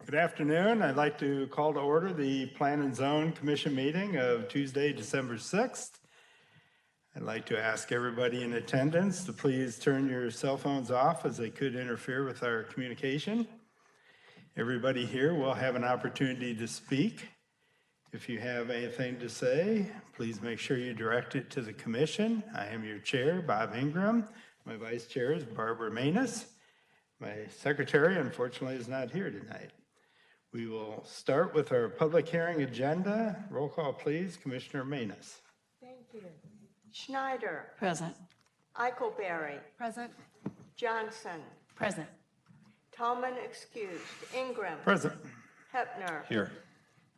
Good afternoon. I'd like to call to order the Plan and Zone Commission meeting of Tuesday, December 6th. I'd like to ask everybody in attendance to please turn your cell phones off as they could interfere with our communication. Everybody here will have an opportunity to speak. If you have anything to say, please make sure you direct it to the commission. I am your chair, Bob Ingram. My vice chair is Barbara Manus. My secretary, unfortunately, is not here tonight. We will start with our public hearing agenda. Roll call, please. Commissioner Manus. Thank you. Schneider. Present. Eichelberry. Present. Johnson. Present. Tallman excused. Ingram. Present. Hepner. Here.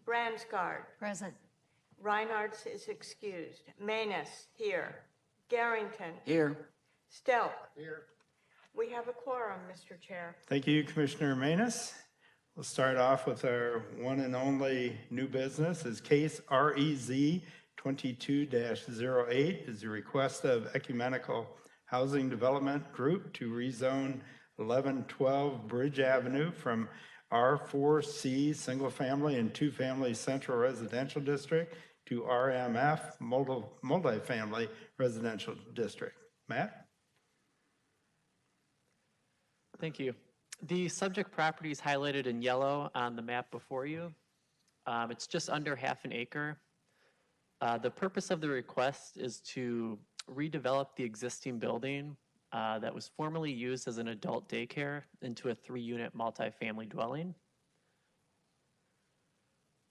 Bransgard. Present. Reinhardt is excused. Manus here. Garrington. Here. Stelk. Here. We have a quorum, Mr. Chair. Thank you, Commissioner Manus. We'll start off with our one and only new business is case REZ 22-08 is a request of Ecumenical Housing Development Group to rezone 1112 Bridge Avenue from R4C Single Family and Two Family Central Residential District to RMF Multifamily Residential District. Matt? Thank you. The subject property is highlighted in yellow on the map before you. It's just under half an acre. The purpose of the request is to redevelop the existing building that was formerly used as an adult daycare into a 3-unit multifamily dwelling.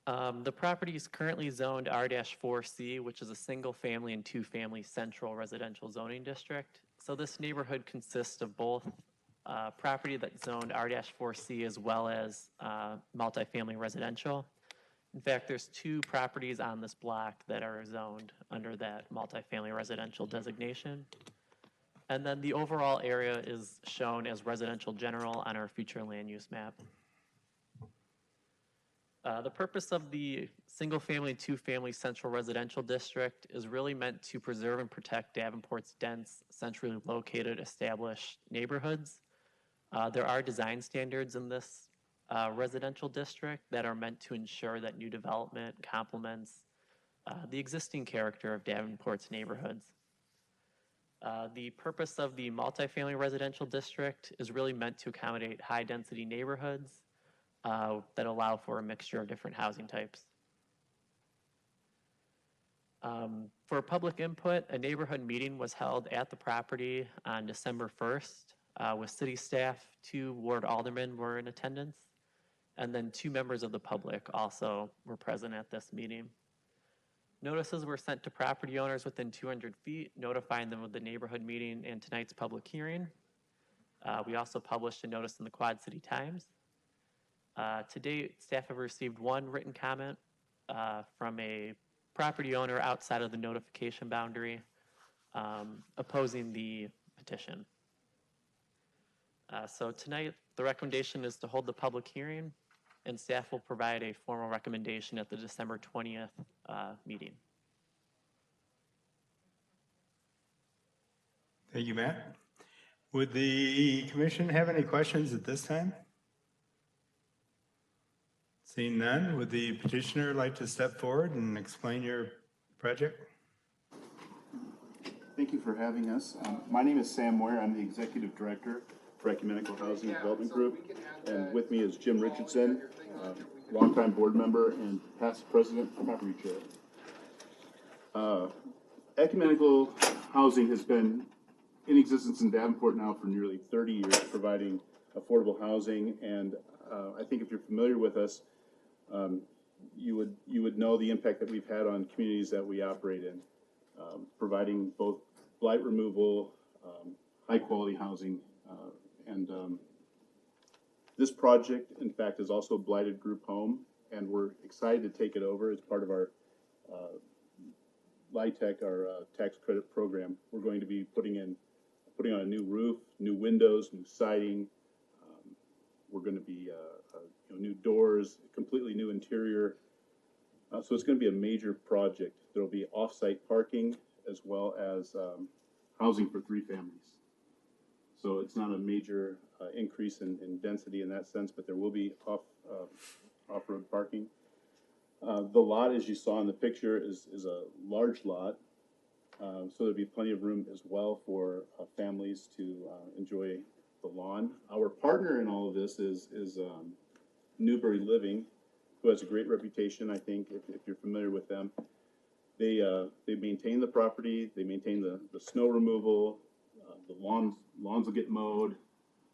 The property is currently zoned R-4C, which is a single family and 2-family central residential zoning district. So this neighborhood consists of both property that's zoned R-4C as well as multifamily residential. In fact, there's 2 properties on this block that are zoned under that multifamily residential designation. And then the overall area is shown as residential general on our future land use map. The purpose of the single family, 2-family central residential district is really meant to preserve and protect Davenport's dense, centrally located, established neighborhoods. There are design standards in this residential district that are meant to ensure that new development complements the existing character of Davenport's neighborhoods. The purpose of the multifamily residential district is really meant to accommodate high-density neighborhoods that allow for a mixture of different housing types. For public input, a neighborhood meeting was held at the property on December 1st with city staff. 2 ward aldermen were in attendance, and then 2 members of the public also were present at this meeting. Notices were sent to property owners within 200 feet, notifying them of the neighborhood meeting and tonight's public hearing. We also published a notice in the Quad City Times. To date, staff have received 1 written comment from a property owner outside of the notification boundary opposing the petition. So tonight, the recommendation is to hold the public hearing, and staff will provide a formal recommendation at the December 20th meeting. Thank you, Matt. Would the commission have any questions at this time? Seeing none, would the petitioner like to step forward and explain your project? Thank you for having us. My name is Sam Moyer. I'm the Executive Director for Ecumenical Housing Development Group. And with me is Jim Richardson, longtime board member and past president, property chair. Ecumenical Housing has been in existence in Davenport now for nearly 30 years, providing affordable housing. And I think if you're familiar with us, you would know the impact that we've had on communities that we operate in, providing both blight removal, high quality housing, and this project, in fact, is also a blighted group home, and we're excited to take it over as part of our LIHTC, our tax credit program. We're going to be putting on a new roof, new windows, new siding. We're going to be new doors, completely new interior. So it's going to be a major project. There will be off-site parking as well as housing for 3 families. So it's not a major increase in density in that sense, but there will be off-road parking. The lot, as you saw in the picture, is a large lot. So there'll be plenty of room as well for families to enjoy the lawn. Our partner in all of this is Newbury Living, who has a great reputation, I think, if you're familiar with them. They maintain the property, they maintain the snow removal, the lawns will get mowed,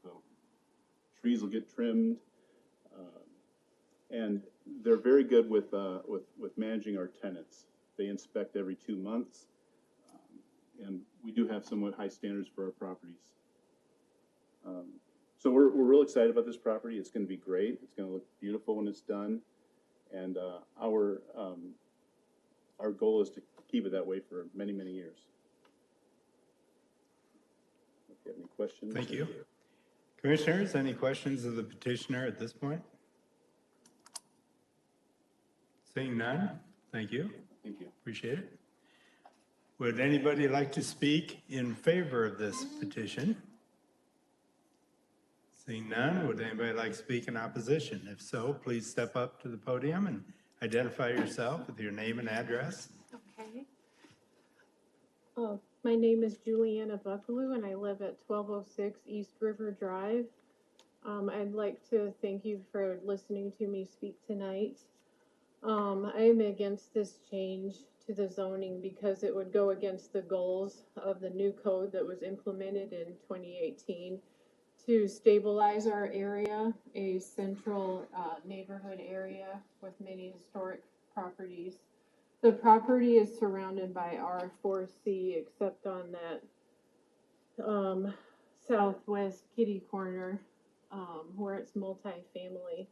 the trees will get trimmed, and they're very good with managing our tenants. They inspect every 2 months, and we do have somewhat high standards for our properties. So we're real excited about this property. It's going to be great. It's going to look beautiful when it's done, and our goal is to keep it that way for many, many years. If you have any questions. Thank you. Commissioners, any questions of the petitioner at this point? Seeing none, thank you. Thank you. Appreciate it. Would anybody like to speak in favor of this petition? Seeing none, would anybody like to speak in opposition? If so, please step up to the podium and identify yourself with your name and address. Okay. My name is Juliana Buckaloo, and I live at 1206 East River Drive. I'd like to thank you for listening to me speak tonight. I am against this change to the zoning because it would go against the goals of the new code that was implemented in 2018 to stabilize our area, a central neighborhood area with many historic properties. The property is surrounded by R4C except on that southwest kitty corner where it's multifamily.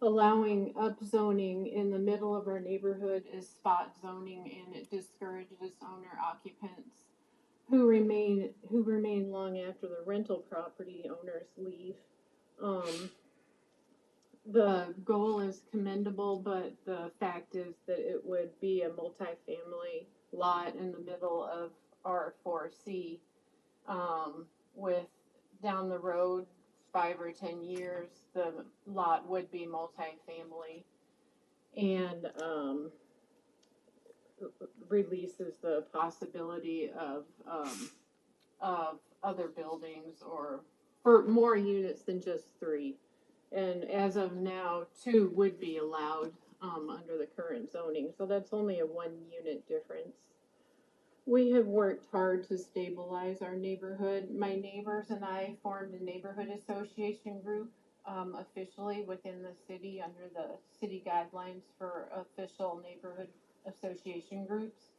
Allowing upzoning in the middle of our neighborhood is spot zoning, and it discourages owner occupants who remain long after the rental property owners leave. The goal is commendable, but the fact is that it would be a multifamily lot in the middle of R4C, with down the road 5 or 10 years, the lot would be multifamily, and releases the possibility of other buildings or for more units than just 3. And as of now, 2 would be allowed under the current zoning, so that's only a 1 unit difference. We have worked hard to stabilize our neighborhood. My neighbors and I formed a neighborhood association group officially within the city under the city guidelines for official neighborhood association groups.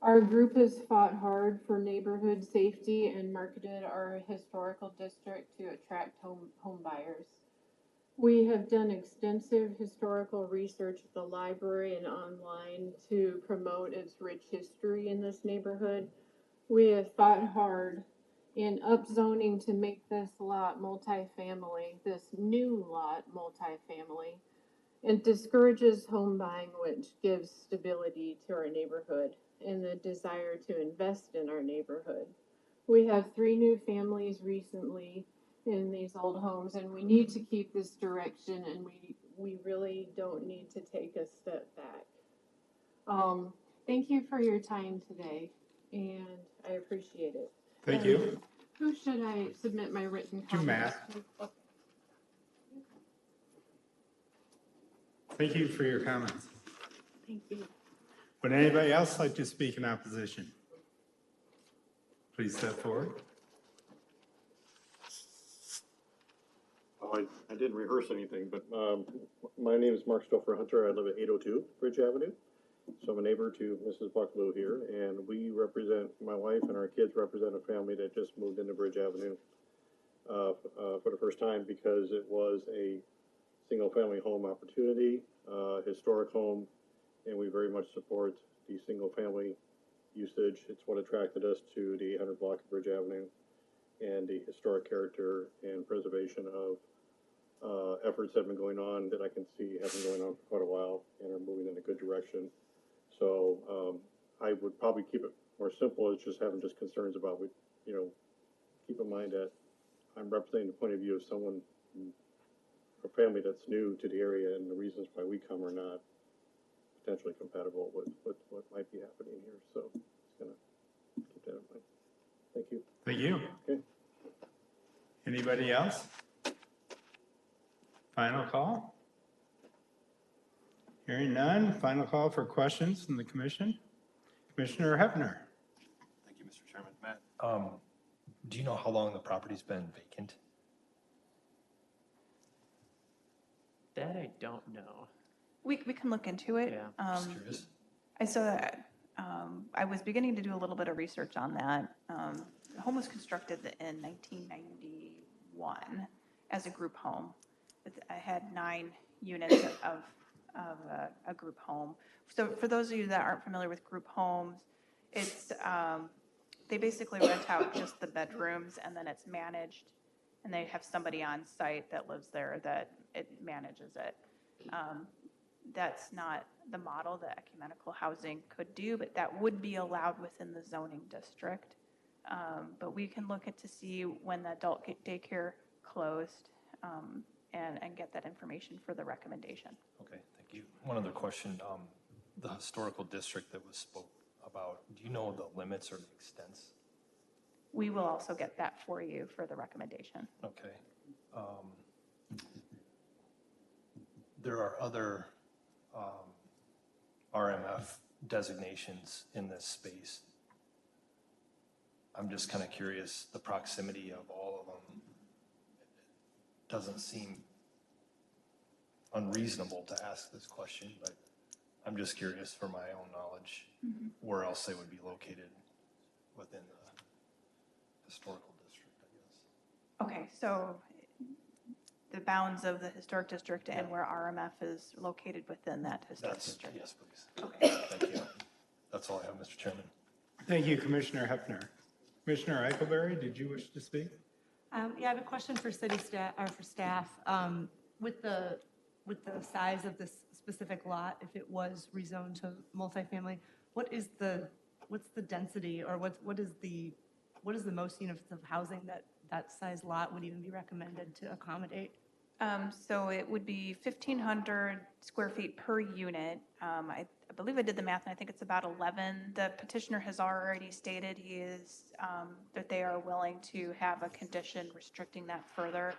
Our group has fought hard for neighborhood safety and marketed our historical district to attract home buyers. We have done extensive historical research at the library and online to promote its rich history in this neighborhood. We have fought hard in upzoning to make this lot multifamily, this new lot multifamily. It discourages home buying, which gives stability to our neighborhood and the desire to invest in our neighborhood. We have 3 new families recently in these old homes, and we need to keep this direction, and we really don't need to take a step back. Thank you for your time today, and I appreciate it. Thank you. Who should I submit my written To comments Matt. to? Oh, Thank you for your comments. thank you. Would anybody else like to speak in opposition? Please step forward. Oh, I didn't rehearse anything, but my name is Mark Stouffer Hunter. I live at 802 Bridge Avenue. So I'm a neighbor to Mrs. Buckaloo here, and we represent, my wife and our kids represent a family that just moved into Bridge Avenue for the first time because it was a single-family home opportunity, historic home, and we very much support the single-family usage. It's what attracted us to the 800 block of Bridge Avenue and the historic character and preservation of efforts that have been going on that I can see have been going on for quite a while and are moving in a good direction. So I would probably keep it more simple. It's just having just concerns about, keep in mind that I'm representing the point of view of someone, a family that's new to the area, and the reasons why we come are not potentially compatible with what might be happening here. So just gonna keep that in mind. Thank you. Thank you. Okay. Anybody else? Final call? Hearing none, final call for questions from the commission. Commissioner Hefner. Thank you, Mr. Chairman. Matt, do you know how long the property's been vacant? That I don't know. We can look into it. Yeah. Just curious. I saw that, I was beginning to do a little bit of research on that. The home was constructed in 1991 as a group home. I had 9 units of a group home. So for those of you that aren't familiar with group homes, it's, they basically rent out just the bedrooms and then it's managed. And they have somebody on site that lives there that it manages it. That's not the model that ecumenical housing could do, but that would be allowed within the zoning district. But we can look at to see when the adult daycare closed and get that information for the recommendation. Okay, thank you. One other question, the historical district that was spoke about, do you know the limits or the extents? We will also get that for you for the recommendation. Okay. There are other RMF designations in this space. I'm just kind of curious, the proximity of all of them doesn't seem unreasonable to ask this question, but I'm just curious for my own knowledge, where else they would be located within the historical district, I guess. Okay, so the bounds of the historic district and where RMF is located within that historic district. Yes, please. Okay. Thank you. That's all I have, Mr. Chairman. Thank you, Commissioner Hefner. Commissioner Eichelberry, did you wish to speak? Yeah, I have a question for city staff, or for staff. With the size of this specific lot, if it was rezoned to multifamily, what's the density, or what is the most units of housing that size lot would even be recommended to accommodate? So it would be 1,500 square feet per unit. I believe I did the math, and I think it's about 11. The petitioner has already stated that they are willing to have a condition restricting that further.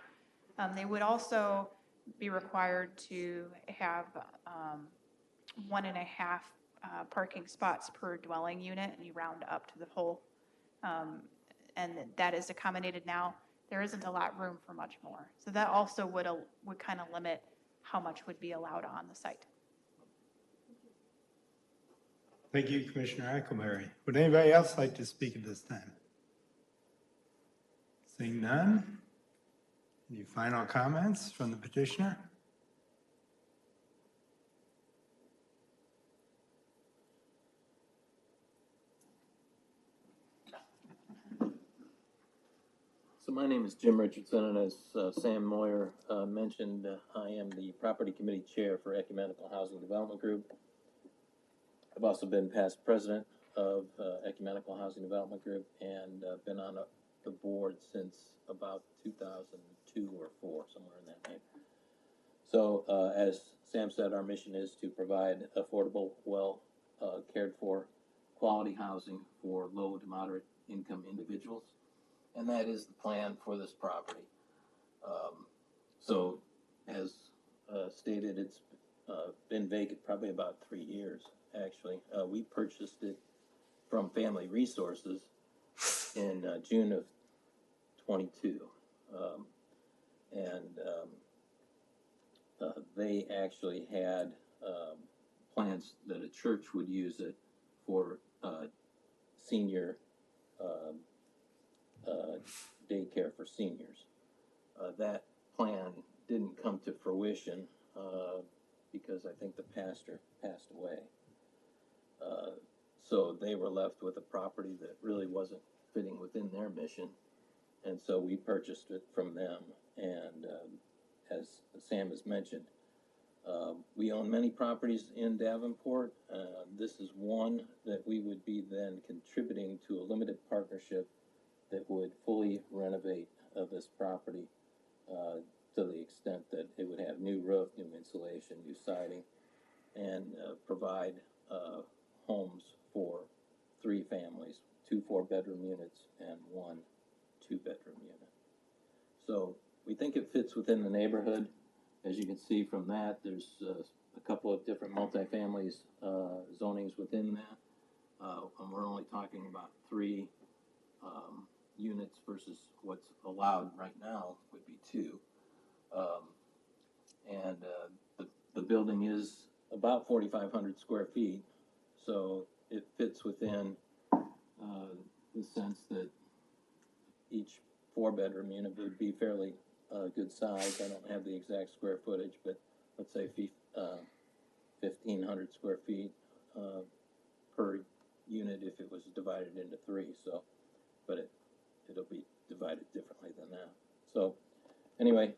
They would also be required to have 1.5 parking spots per dwelling unit, and you round up to the whole. And that is accommodated now. There isn't a lot of room for much more. So that also would kind of limit how much would be allowed on the site. Thank you, Commissioner Eichelberry. Would anybody else like to speak at this time? Seeing none? Any final comments from the petitioner? So my name is Jim Richardson, and as Sam Moyer mentioned, I am the Property Committee Chair for Ecumenical Housing Development Group. I've also been past president of Ecumenical Housing Development Group and been on the board since about 2002 or 4, somewhere in that name. So as Sam said, our mission is to provide affordable, well cared for, quality housing for low to moderate income individuals. And that is the plan for this property. So as stated, it's been vacant probably about 3 years, actually. We purchased it from Family Resources in June of 22. They actually had plans that a church would use it for senior daycare for seniors. That plan didn't come to fruition because I think the pastor passed away. So they were left with a property that really wasn't fitting within their mission. And so we purchased it from them. And as Sam has mentioned, we own many properties in Davenport. This is one that we would be then contributing to a limited partnership that would fully renovate of this property, to the extent that it would have new roof, new insulation, new siding, and provide homes for 3 families, 2 4-bedroom units and 1 2-bedroom unit. So we think it fits within the neighborhood. As you can see from that, there's a couple of different multifamilies zonings within that. And we're only talking about 3 units versus what's allowed right now would be 2. The building is about 4,500 square feet, so it fits within the sense that each 4-bedroom unit would be fairly good size. I don't have the exact square footage, but let's say 1,500 square feet per unit if it was divided into 3. So, but it'll be divided differently than that. So, anyway,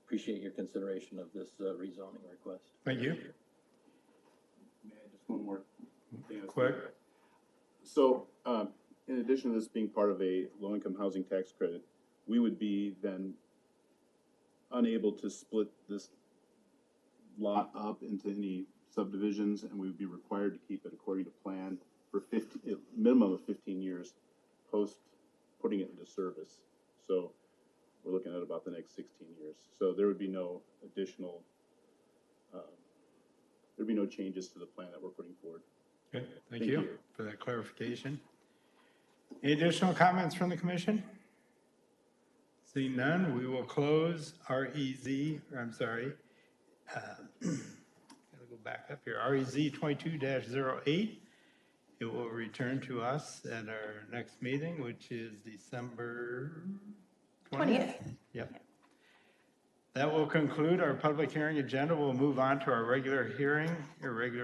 appreciate your consideration of this rezoning request. Thank you. May I just one more thing? Quick. So, in addition to this being part of a low-income housing tax credit, we would be then unable to split this lot up into any subdivisions, and we would be required to keep it according to plan for a minimum of 15 years post putting it into service. So we're looking at about the next 16 years. So there would be no additional, there'd be no changes to the plan that we're putting forward. Okay, thank you for that clarification. Any additional comments from the commission? Seeing none, we will close REZ, I'm sorry. Gotta go back up here. REZ 22-08. It will return to us at our next meeting, which is December 20th. Yep. That will conclude our public hearing agenda. We'll move on to our regular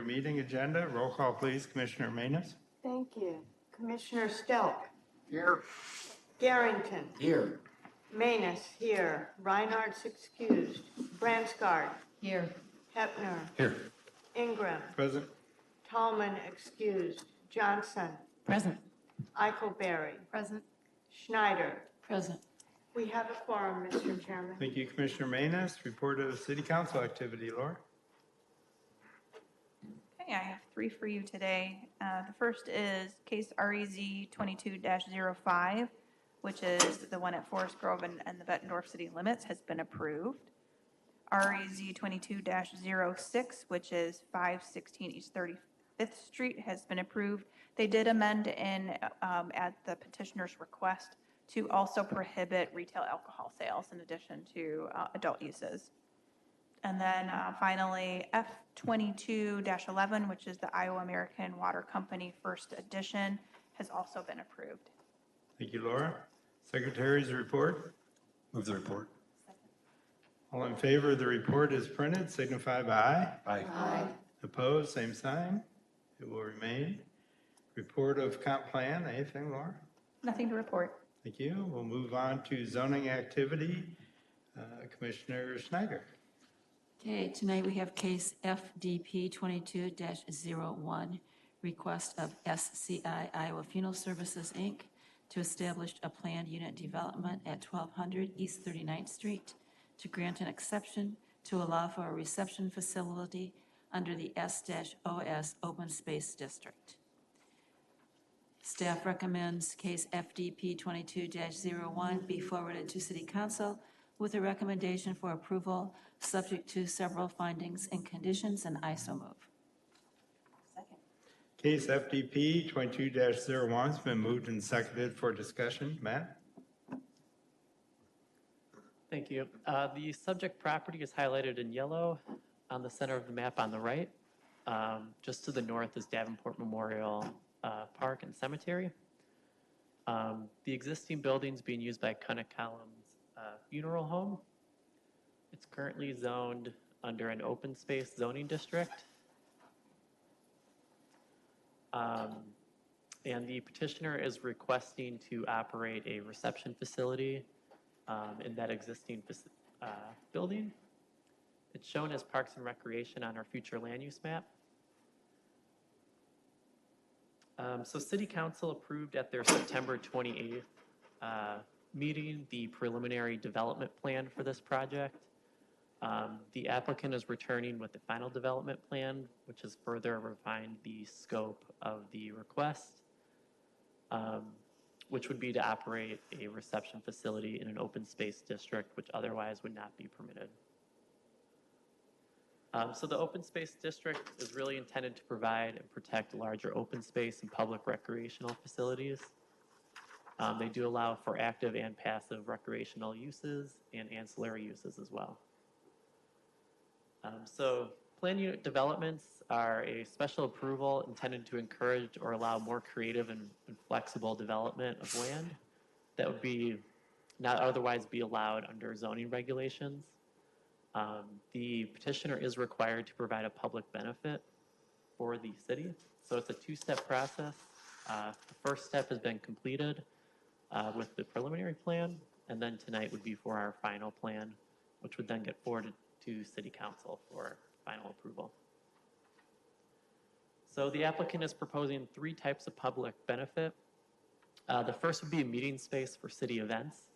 meeting agenda. Roll call, please. Commissioner Manus. Thank you. Commissioner Stelk. Here. Garrington. Here. Manus, here. Reinhardt's excused. Bransgard. Here. Hepner. Here. Ingram. Present. Tallman, excused. Johnson. Present. Eichelberry. Present. Schneider. Present. We have a quorum, Mr. Chairman. Thank you, Commissioner Manus. Report of city council activity, Laura. Okay, I have 3 for you today. The first is case REZ 22-05, which is the one at Forest Grove and the Bettendorf city limits, has been approved. REZ 22-06, which is 516 East 35th Street, has been approved. They did amend in at the petitioner's request to also prohibit retail alcohol sales in addition to adult uses. And then finally, F22-11, which is the Iowa American Water Company First Edition, has also been approved. Thank you, Laura. Secretary's report. Move the report. All in favor of the report as printed, signify by aye. Aye. Opposed, same sign. It will remain. Report of comp plan. Anything, Laura? Nothing to report. Thank you. We'll move on to zoning activity. Commissioner Schneider. Okay, tonight we have case FDP 22-01, request of SCI Iowa Funeral Services, Inc. to establish a planned unit development at 1200 East 39th Street to grant an exception to allow for a reception facility under the S-OS Open Space District. Staff recommends case FDP 22-01 be forwarded to City Council with a recommendation for approval, subject to several findings and conditions, and I so move. Second. Case FDP 22-01 has been moved and seconded for discussion. Matt? Thank you. The subject property is highlighted in yellow on the center of the map on the right. Just to the north is Davenport Memorial Park and Cemetery. The existing building is being used by Cunnicolum's funeral home. It's currently zoned under an open space zoning district. And the petitioner is requesting to operate a reception facility in that existing building. It's shown as Parks and Recreation on our future land use map. So City Council approved at their September 28th meeting the preliminary development plan for this project. The applicant is returning with the final development plan, which has further refined the scope of the request, which would be to operate a reception facility in an open space district, which otherwise would not be permitted. So the open space district is really intended to provide and protect larger open space and public recreational facilities. They do allow for active and passive recreational uses and ancillary uses as well. So planned unit developments are a special approval intended to encourage or allow more creative and flexible development of land that would be not otherwise be allowed under zoning regulations. The petitioner is required to provide a public benefit for the city. So it's a two-step process. The first step has been completed with the preliminary plan, and then tonight would be for our final plan, which would then get forwarded to City Council for final approval. So the applicant is proposing 3 types of public benefit. The first would be a meeting space for city events,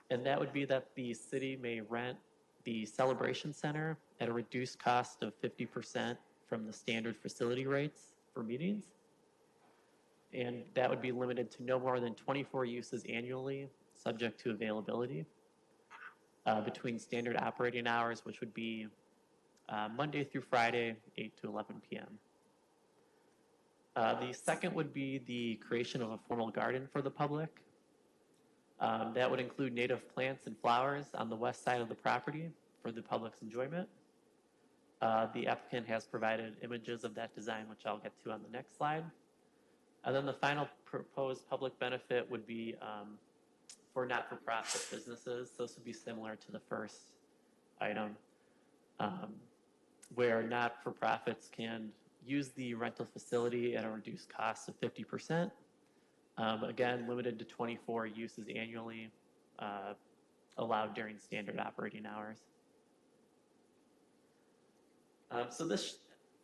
and that would be that the city may rent the celebration center at a reduced cost of 50% from the standard facility rates for meetings. And that would be limited to no more than 24 uses annually, subject to availability, between standard operating hours, which would be Monday through Friday, 8 to 11 p.m. The second would be the creation of a formal garden for the public. That would include native plants and flowers on the west side of the property for the public's enjoyment. The applicant has provided images of that design, which I'll get to on the next slide. And then the final proposed public benefit would be for not-for-profit businesses. This would be similar to the first item, where not-for-profits can use the rental facility at a reduced cost of 50%. Again, limited to 24 uses annually, allowed during standard operating hours. So this,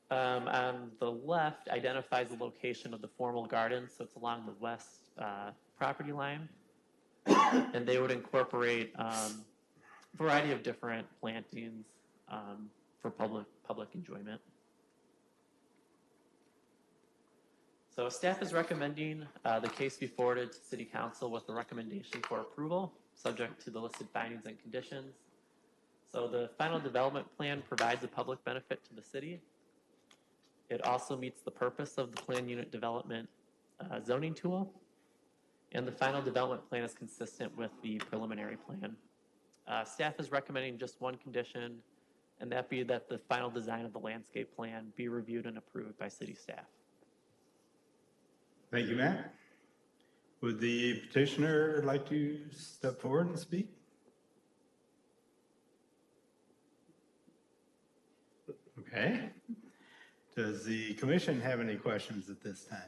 on the left, identifies the location of the formal garden. So it's along the west property line. And they would incorporate a variety of different plantings for public enjoyment. So staff is recommending the case be forwarded to City Council with a recommendation for approval, subject to the listed findings and conditions. So the final development plan provides a public benefit to the city. It also meets the purpose of the planned unit development zoning tool. And the final development plan is consistent with the preliminary plan. Staff is recommending just one condition, and that be that the final design of the landscape plan be reviewed and approved by city staff. Thank you, Matt. Would the petitioner like to step forward and speak? Okay. Does the commission have any questions at this time?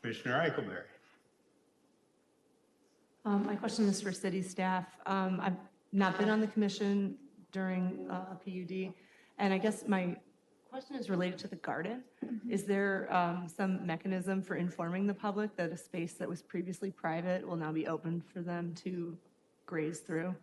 Commissioner Eichelberry. My question is for city staff. I've not been on the commission during PUD, and I guess my question is related to the garden. Is there some mechanism for informing the public that a space that was previously private will now be open for them to graze through?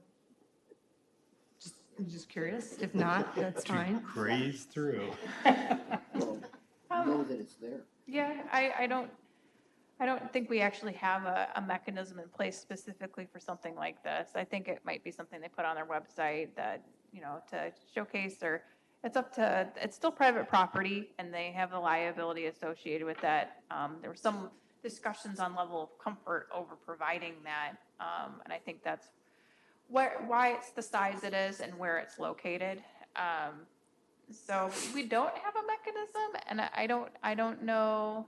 Just curious. If not, that's fine. Graze through. Know that it's there. Yeah, I don't think we actually have a mechanism in place specifically for something like this. I think it might be something they put on their website that, you know, to showcase, or it's still private property and they have the liability associated with that. There were some discussions on level of comfort over providing that. And I think that's why it's the size it is and where it's located. So we don't have a mechanism, and I don't know.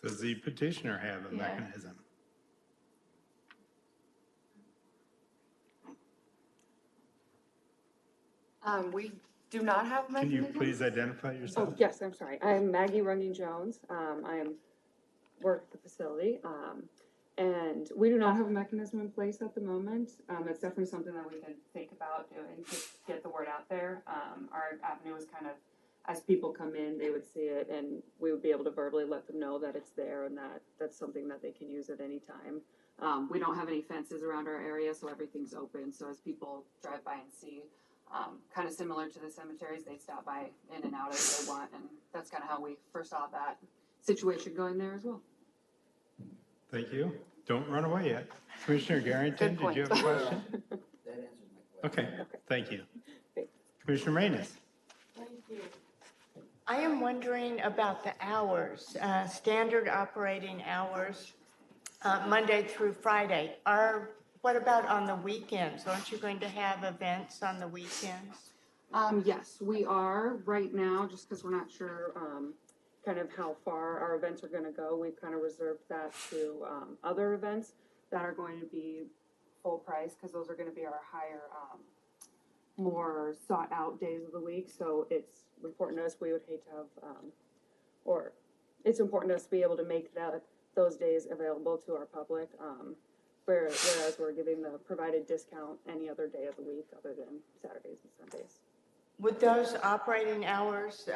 Does the petitioner have a mechanism? We do not have a Can you mechanism. please identify yourself? Oh, yes, I'm sorry. I'm Maggie Runyon Jones. I work at the facility. And we do not have a mechanism in place at the moment. It's definitely something that we can think about doing to get the word out there. Our avenue is kind of as people come in, they would see it, and we would be able to verbally let them know that it's there and that that's something that they can use at any time. We don't have any fences around our area, so everything's open. So as people drive by and see, kind of similar to the cemeteries, they stop by in and out as they want, and that's kind of how we first saw that situation going there as well. Thank you. Don't run away yet. Commissioner Garrington, Good did you have a question? Okay, thank you. Commissioner Manus? Thank you. I am wondering about the hours, standard operating hours, Monday through Friday. What about on the weekends? Aren't you going to have events on the weekends? Yes, we are right now, just because we're not sure kind of how far our events are going to go. We've kind of reserved that to other events that are going to be full price, because those are going to be our higher, more sought out days of the week. So it's important to us. We would hate to have, or it's important to us to be able to make those days available to our public. Whereas we're giving the provided discount any other day of the week other than Saturdays and Sundays. Would those operating hours,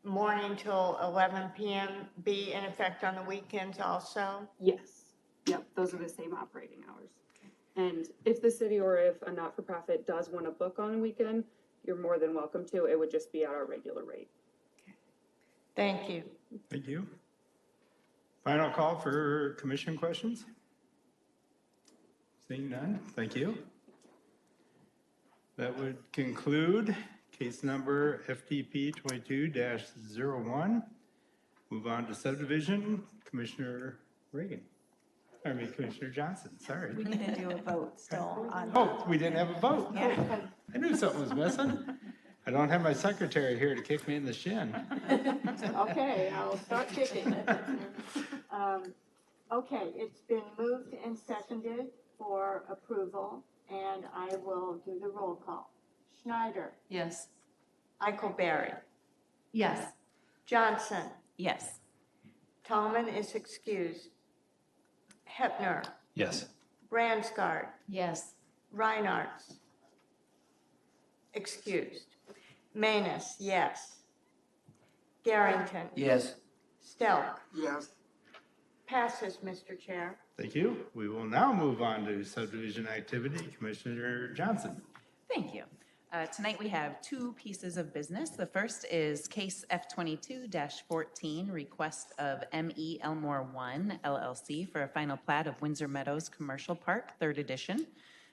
morning till 11 p.m. be in effect on the weekends also? Yes. Yep, those are the same operating hours. And if the city or if a not-for-profit does want to book on a weekend, you're more than welcome to. It would just be at our regular rate. Thank you. Thank you. Final call for commission questions? Seeing none, thank you. That would conclude case number FDP 22-01. Move on to subdivision. Commissioner Reagan. Commissioner Johnson, sorry. We need to do a vote still on. Oh, we didn't have a vote. Yeah. I knew something was missing. I don't have my secretary here to kick me in the shin. Okay, I'll start kicking. Okay, it's been moved and seconded for approval, and I will do the roll call. Schneider, Yes. Eichelberry, Yes. Johnson, Yes. Tallman is excused. Hepner, Yes. Bransgard, Yes. Reinartz, excused. Manus, yes. Garrington. Yes. Stelk. Yes. Passes, Mr. Chair. Thank you. We will now move on to subdivision activity. Commissioner Johnson. Thank you. Tonight we have two pieces of business. The first is case F22-14, request of M.E. Elmore 1 LLC for a final plat of Windsor Meadows Commercial Park, 3rd edition.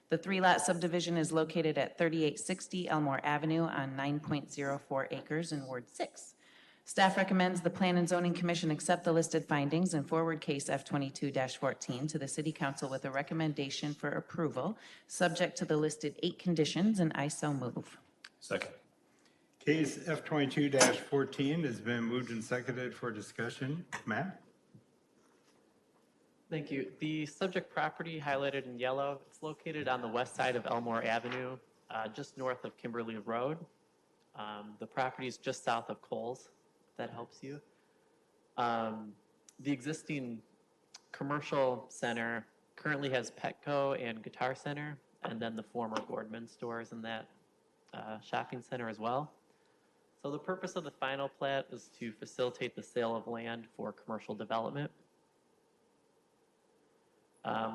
The three-lot subdivision is located at 3860 Elmore Avenue on 9.04 acres in Ward 6. Staff recommends the Plan and Zoning Commission accept the listed findings and forward case F22-14 to the City Council with a recommendation for approval, subject to the listed 8 conditions, and I so move. Second. Case F22-14 has been moved and seconded for discussion. Matt? Thank you. The subject property highlighted in yellow, it's located on the west side of Elmore Avenue, just north of Kimberly Road. The property is just south of Coles, if that helps you. The existing commercial center currently has Petco and Guitar Center, and then the former Boardman stores in that shopping center as well. So the purpose of the final plat is to facilitate the sale of land for commercial development.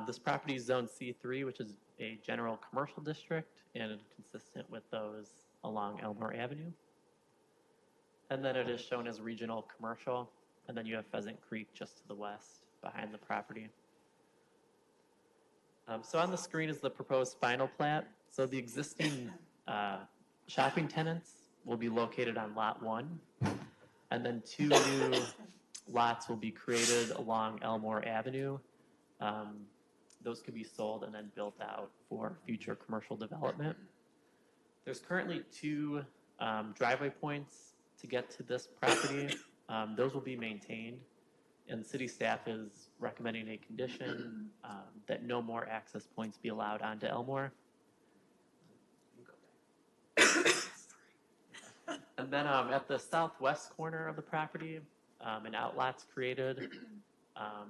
This property is zone C3, which is a general commercial district and consistent with those along Elmore Avenue. And then it is shown as regional commercial, and then you have Pheasant Creek just to the west behind the property. So on the screen is the proposed final plat. So the existing shopping tenants will be located on Lot 1, and then 2 new lots will be created along Elmore Avenue. Those could be sold and then built out for future commercial development. There's currently 2 driveway points to get to this property. Those will be maintained, and city staff is recommending a condition that no more access points be allowed onto Elmore. And then at the southwest corner of the property, an outlot's created.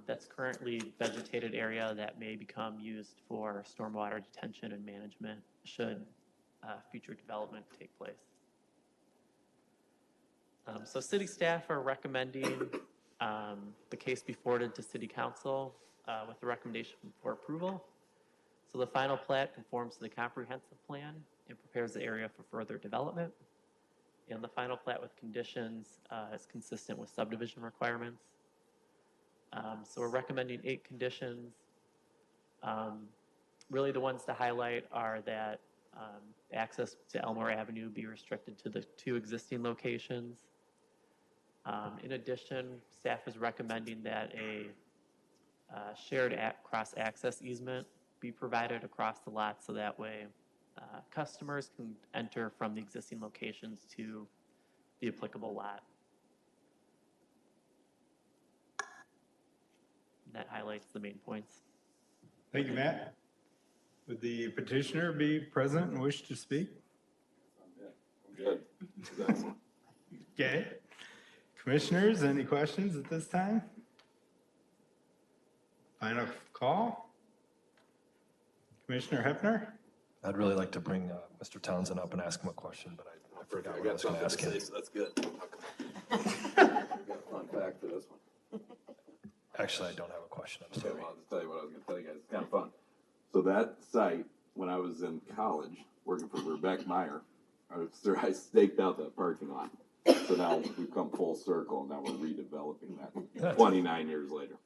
That's currently vegetated area that may become used for stormwater detention and management should future development take place. So city staff are recommending the case be forwarded to city council with the recommendation for approval. So the final plat conforms to the comprehensive plan and prepares the area for further development. And the final plat with conditions is consistent with subdivision requirements. So we're recommending 8 conditions. Really the ones to highlight are that access to Elmore Avenue be restricted to the 2 existing locations. In addition, staff is recommending that a shared cross-access easement be provided across the lot so that way customers can enter from the existing locations to the applicable lot. That highlights the main points. Thank you, Matt. Would the petitioner be present and wish to speak? Good. Okay. Commissioners, any questions at this time? Final call? Commissioner Hepner? I'd really like to bring Mr. Townsend up and ask him a question, but I forgot what I was going to ask him. So that's good. Fun fact for this one. Actually, I don't have a question. I'm Okay, sorry. well, I'll just tell you what I was gonna tell you guys. It's kind of fun. So that site, when I was in college, working for Rebecca Meyer, I staked out that parking lot. So now we've come full circle, and now we're redeveloping that 29 years later.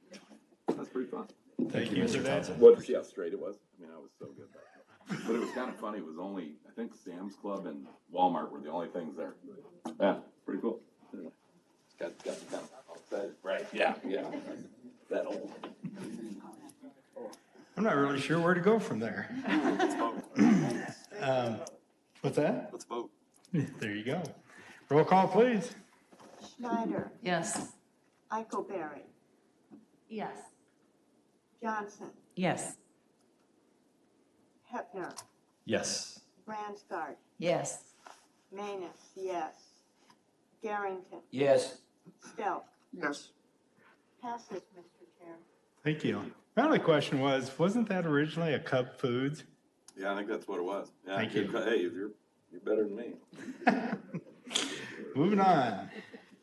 That's pretty fun. Thank you, Mr. Townsend. What, see how straight it was? I mean, I was so good back then. But it was kind of funny. It was only, I think Sam's Club and Walmart were the only things there. Yeah, pretty cool. Anyway, got me kind of excited. Right, yeah. That old. I'm not really sure where to go from there. What's that? Let's vote. There you go. Roll call, please. Schneider, Yes. Eichelberry, Yes. Johnson, Yes. Hepner, Yes. Bransgard, Yes. Manus, yes. Garrington, Yes. Stelk. Yes. Passes, Mr. Chair. Thank you. My only question was, wasn't that originally a Cub Foods? Yeah, I think that's what it was. Yeah, Thank you. Hey, you're better than me. Moving on.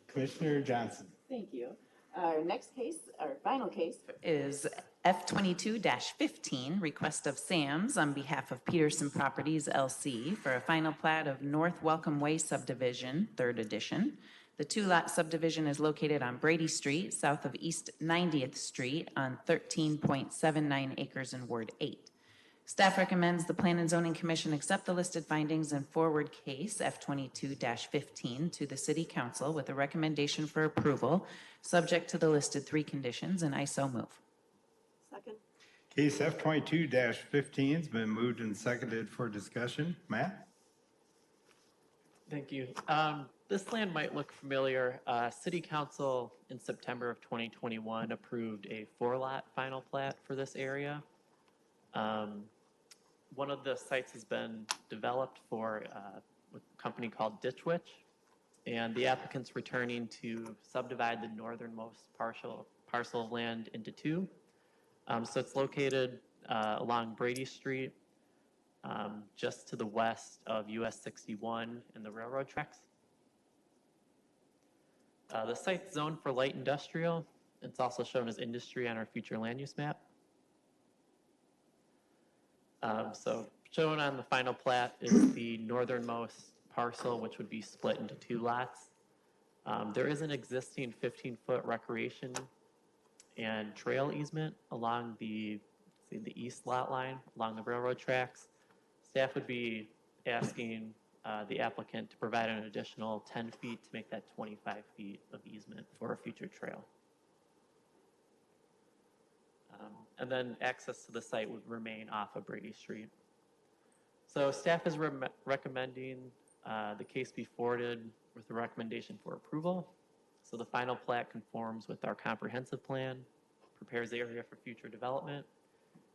Commissioner Johnson. Thank you. Our next case, our final case is F22-15, request of Sam's on behalf of Peterson Properties LC for a final plat of North Welcome Way subdivision, 3rd edition. The 2-lot subdivision is located on Brady Street, south of East 90th Street on 13.79 acres in Ward 8. Staff recommends the Plan and Zoning Commission accept the listed findings and forward case F22-15 to the City Council with a recommendation for approval, subject to the listed 3 conditions, and I so move. Second. Case F22-15 has been moved and seconded for discussion. Matt? Thank you. This land might look familiar. City Council in September of 2021 approved a 4-lot final plat for this area. One of the sites has been developed for a company called Ditch Witch, and the applicant's returning to subdivide the northernmost parcel of land into 2. So it's located along Brady Street, just to the west of US 61 and the railroad tracks. The site's zoned for light industrial. It's also shown as industry on our future land use map. So shown on the final plat is the northernmost parcel, which would be split into 2 lots. There is an existing 15-foot recreation and trail easement along the east lot line, along the railroad tracks. Staff would be asking the applicant to provide an additional 10 feet to make that 25 feet of easement for a future trail. And then access to the site would remain off of Brady Street. So staff is recommending the case be forwarded with a recommendation for approval. So the final plat conforms with our comprehensive plan, prepares the area for future development,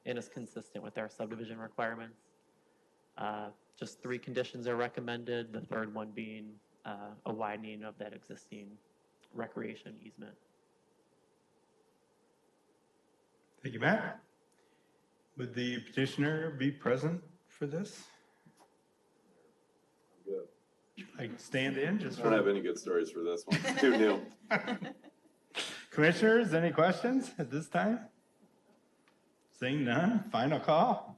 and is consistent with our subdivision requirements. Just 3 conditions are recommended, the 3rd one being a widening of that existing recreation easement. Thank you, Matt. Would the petitioner be present for this? Good. Like stand in just I don't have for any good stories for this one. It's too new. commissioners, any questions at this time? Seeing none, final call.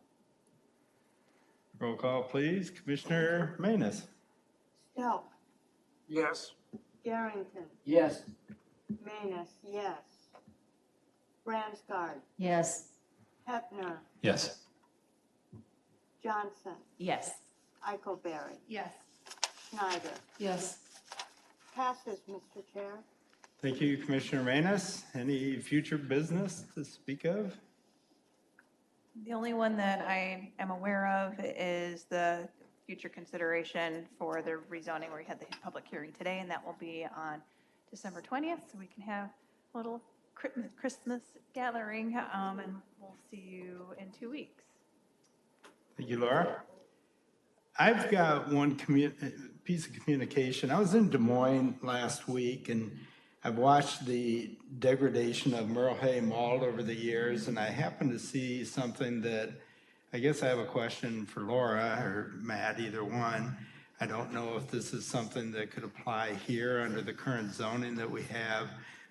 Roll call, please. Commissioner Manus. Self, Yes. Garrington, Yes. Manus, yes. Branscard, Yes. Hefner, Yes. Johnson, Yes. Eichelberry, Yes. Schneider. Yes. Passes, Mr. Chair. Thank you, Commissioner Manus. Any future business to speak of? The only one that I am aware of is the future consideration for the rezoning where we had the public hearing today, and that will be on December 20th, so we can have a little Christmas gathering, and we'll see you in 2 weeks. Thank you, Laura. I've got one piece of communication. I was in Des Moines last week, and I've watched the degradation of Merle Hay Mall over the years, and I happened to see something that I guess I have a question for Laura or Matt, either one. I don't know if this is something that could apply here under the current zoning that we have.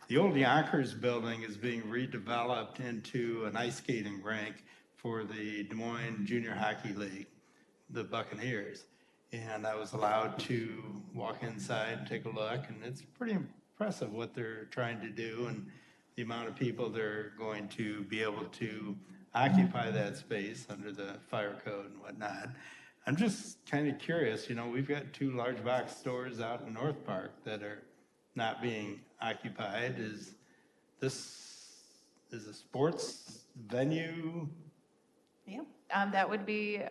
The old Yonkers building is being redeveloped into an ice skating rink for the Des Moines Junior Hockey League, the Buccaneers. And I was allowed to walk inside and take a look, and it's pretty impressive what they're trying to do and the amount of people they're going to be able to occupy that space under the fire code and whatnot. I'm just kind of curious, you know, we've got 2 large box stores out in North Park that are not being occupied. Is this a sports venue? Yeah, that would be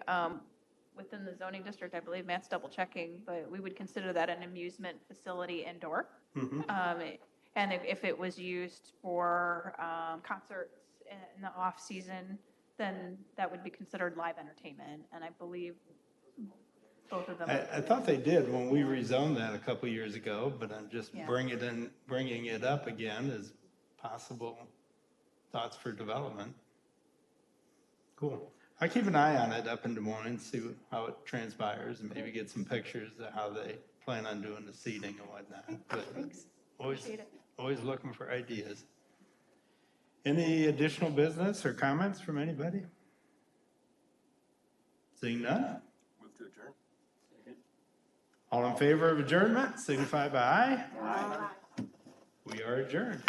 within the zoning district, I believe. Matt's double checking, but we would consider that an amusement facility indoor. And if it was used for concerts in the off season, then that would be considered live entertainment. And I believe both of them. I thought they did when we rezoned that a couple years ago, but I'm just bringing it up again as possible thoughts for development. Cool. I'll keep an eye on it up in Des Moines, see how it transpires, and maybe get some pictures of how they plan on doing the seating and whatnot. But Thanks. always looking for ideas. Any additional business or comments from anybody? Seeing none? Move to adjourn. All in favor of adjournment, signify by aye. We are adjourned.